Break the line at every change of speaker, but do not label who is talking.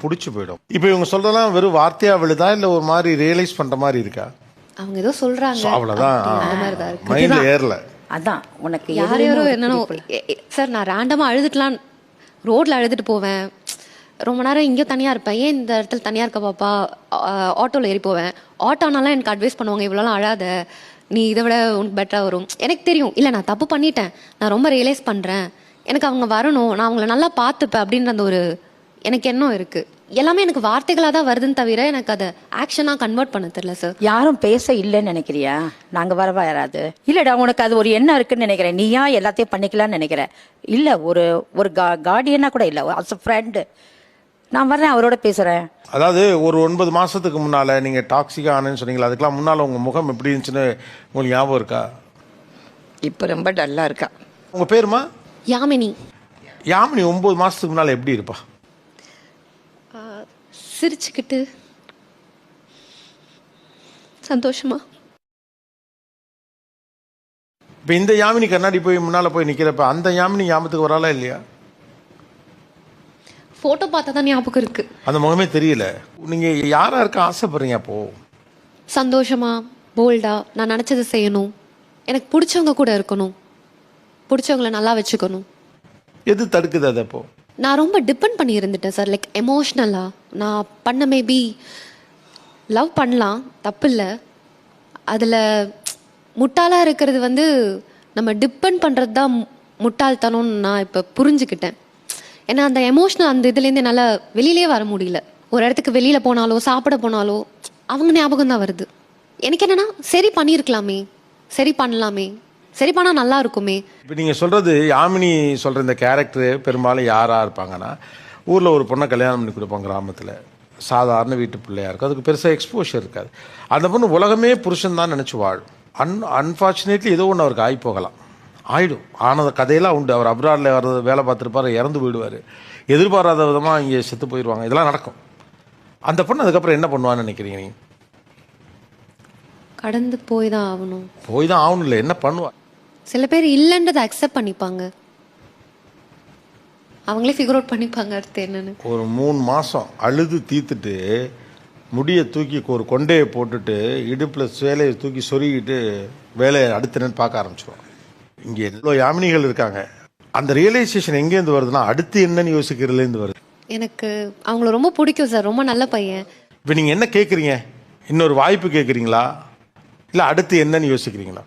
புடிச்சு போயிடும். இப்போ இவங்க சொல்றதெல்லாம் வெறும் வார்த்தையா விழுதா இல்ல ஒரு மாதிரி ரியலைஸ் பண்ற மாதிரி இருக்கா?
அவங்க ஏதோ சொல்றாங்க
அவ்வளவுதான்.
அந்த மாதிரி தான் இருக்கு.
மைண்ட்ல ஏறல.
அதான் உனக்கு
யாரையோ என்னன்னு சார், நான் ரேண்டமா அழுதுட்டுலாம் ரோட்ல அழுதுட்டு போவேன். ரொம்ப நேரம் இங்கே தனியா இருப்பேன். ஏன் இந்த இடத்துல தனியா இருக்க பாப்பா, ஆட்டோல ஏறி போவேன். ஆட்டோனாலாம் எனக்கு அட்வைஸ் பண்ணுவாங்க, இவ்வளோலாம் அழாத, நீ இதை விட உனக்கு பெட்டரா வரும். எனக்கு தெரியும், இல்லை நான் தப்பு பண்ணிட்டேன், நான் ரொம்ப ரியலைஸ் பண்றேன், எனக்கு அவங்க வரணும், நான் அவங்கள நல்லா பார்த்துப்பேன் அப்படின்ற அந்த ஒரு எனக்கு எண்ணம் இருக்கு. எல்லாமே எனக்கு வார்த்தைகளாக தான் வருதுன்னு தவிர எனக்கு அதை ஆக்ஷனாக கன்வெர்ட் பண்ண தெரியல சார்.
யாரும் பேச இல்லைன்னு நினைக்கிறியா? நாங்க வரவா யாராவது? இல்லடா, உனக்கு அது ஒரு எண்ணம் இருக்குன்னு நினைக்கிறேன். நீயா எல்லாத்தையும் பண்ணிக்கலாம்னு நினைக்கிற? இல்ல, ஒரு ஒரு கார்டியனா கூட இல்ல, அஸ் அ ஃப்ரெண்டு நான் வர்றேன், அவரோட பேசுறேன்.
அதாவது ஒரு 9 மாசத்துக்கு முன்னால நீங்க டாக்ஸிக்கா ஆனேன்னு சொன்னீங்களா, அதுக்கெல்லாம் முன்னால உங்க முகம் எப்படி இருந்துச்சுன்னு உங்களுக்கு ஞாபகம் இருக்கா?
இப்போ ரொம்ப டல்லா இருக்கா.
உங்க பேருமா?
யாமினி.
யாமினி 9 மாசத்துக்கு முன்னால எப்படி இருப்பா?
சிரிச்சுக்கிட்டு சந்தோஷமா.
இப்போ இந்த யாமினி கண்ணாடி போய் முன்னால போய் நிக்கிறப்ப அந்த யாமினி ஞாபகத்துக்கு வராளா இல்லையா?
போட்டோ பார்த்தா தான் ஞாபகம் இருக்கு.
அந்த முகமே தெரியல. நீங்க யாரா இருக்க ஆசைப்படுறீங்க அப்போ?
சந்தோஷமா, போல்டா, நான் நினைச்சதை செய்யணும், எனக்கு பிடிச்சவங்க கூட இருக்கணும், பிடிச்சவங்கள நல்லா வச்சுக்கணும்.
எது தடுக்குது அது அப்போ?
நான் ரொம்ப டிபெண்ட் பண்ணி இருந்துட்டேன் சார். லைக் எமோஷ்னலாக நான் பண்ண மேபி லவ் பண்ணலாம், தப்பு இல்லை. அதில் முட்டாளாக இருக்கிறது வந்து நம்ம டிபெண்ட் பண்ணுறது தான் முட்டாள்தனம்னு நான் இப்போ புரிஞ்சுக்கிட்டேன். ஏன்னா அந்த எமோஷ்னல் அந்த இதுலேருந்து என்னால் வெளியிலே வர முடியல. ஒரு இடத்துக்கு வெளியில் போனாலோ சாப்பிட போனாலோ அவங்க ஞாபகம் தான் வருது. எனக்கு என்னென்னா, சரி பண்ணியிருக்கலாமே, சரி பண்ணலாமே, சரி பண்ணா நல்லா இருக்குமே.
இப்போ நீங்கள் சொல்கிறது, யாமினி சொல்கிற இந்த கேரக்டரு பெரும்பாலும் யாராக இருப்பாங்கன்னா, ஊரில் ஒரு பொண்ணை கல்யாணம் பண்ணி கொடுப்பாங்க கிராமத்தில், சாதாரண வீட்டு பிள்ளையாக இருக்கும், அதுக்கு பெருசாக எக்ஸ்போஷர் இருக்காது. அந்த பொண்ணு உலகமே புருஷன் தான் நினச்சி வாழும். அன்ஃபார்ச்சுனேட்லி ஏதோ ஒன்று அவருக்கு ஆகி போகலாம், ஆயிடும். ஆனது கதையெல்லாம் உண்டு. அவர் அப்ராடில் வர்றது வேலை பார்த்துருப்பார், இறந்து போயிடுவார், எதிர்பாராத விதமாக இங்கே செத்து போயிடுவாங்க, இதெல்லாம் நடக்கும். அந்த பொண்ணு அதுக்கப்புறம் என்ன பண்ணுவான்னு நினைக்கிறீங்க நீங்கள்?
கடந்து போய் தான் ஆகணும்.
போய் தான் ஆகணும் இல்லை, என்ன பண்ணுவா?
சில பேர் இல்லைன்றதை அக்செப்ட் பண்ணிப்பாங்க, அவங்களே ஃபிகர் அவுட் பண்ணிப்பாங்க அடுத்து என்னன்னு. ஒரு
3 மாதம் அழுது தீர்த்துட்டு முடியை தூக்கி ஒரு கொண்டையை போட்டுட்டு இடுப்பில் சேலையை தூக்கி சொருகிட்டு வேலையை அடுத்துன்னு பார்க்க ஆரம்பிச்சிடுவோம். இங்கே எவ்வளோ யாமினிகள் இருக்காங்க. அந்த ரியலைசேஷன் எங்கேருந்து வருதுன்னா, அடுத்து என்னன்னு யோசிக்கிறதுலேருந்து வருது.
எனக்கு அவங்கள ரொம்ப பிடிக்கும் சார், ரொம்ப நல்ல பையன்.
இப்போ நீங்கள் என்ன கேட்குறீங்க? இன்னொரு வாய்ப்பு கேட்குறீங்களா இல்லை அடுத்து என்னன்னு யோசிக்கிறீங்களா?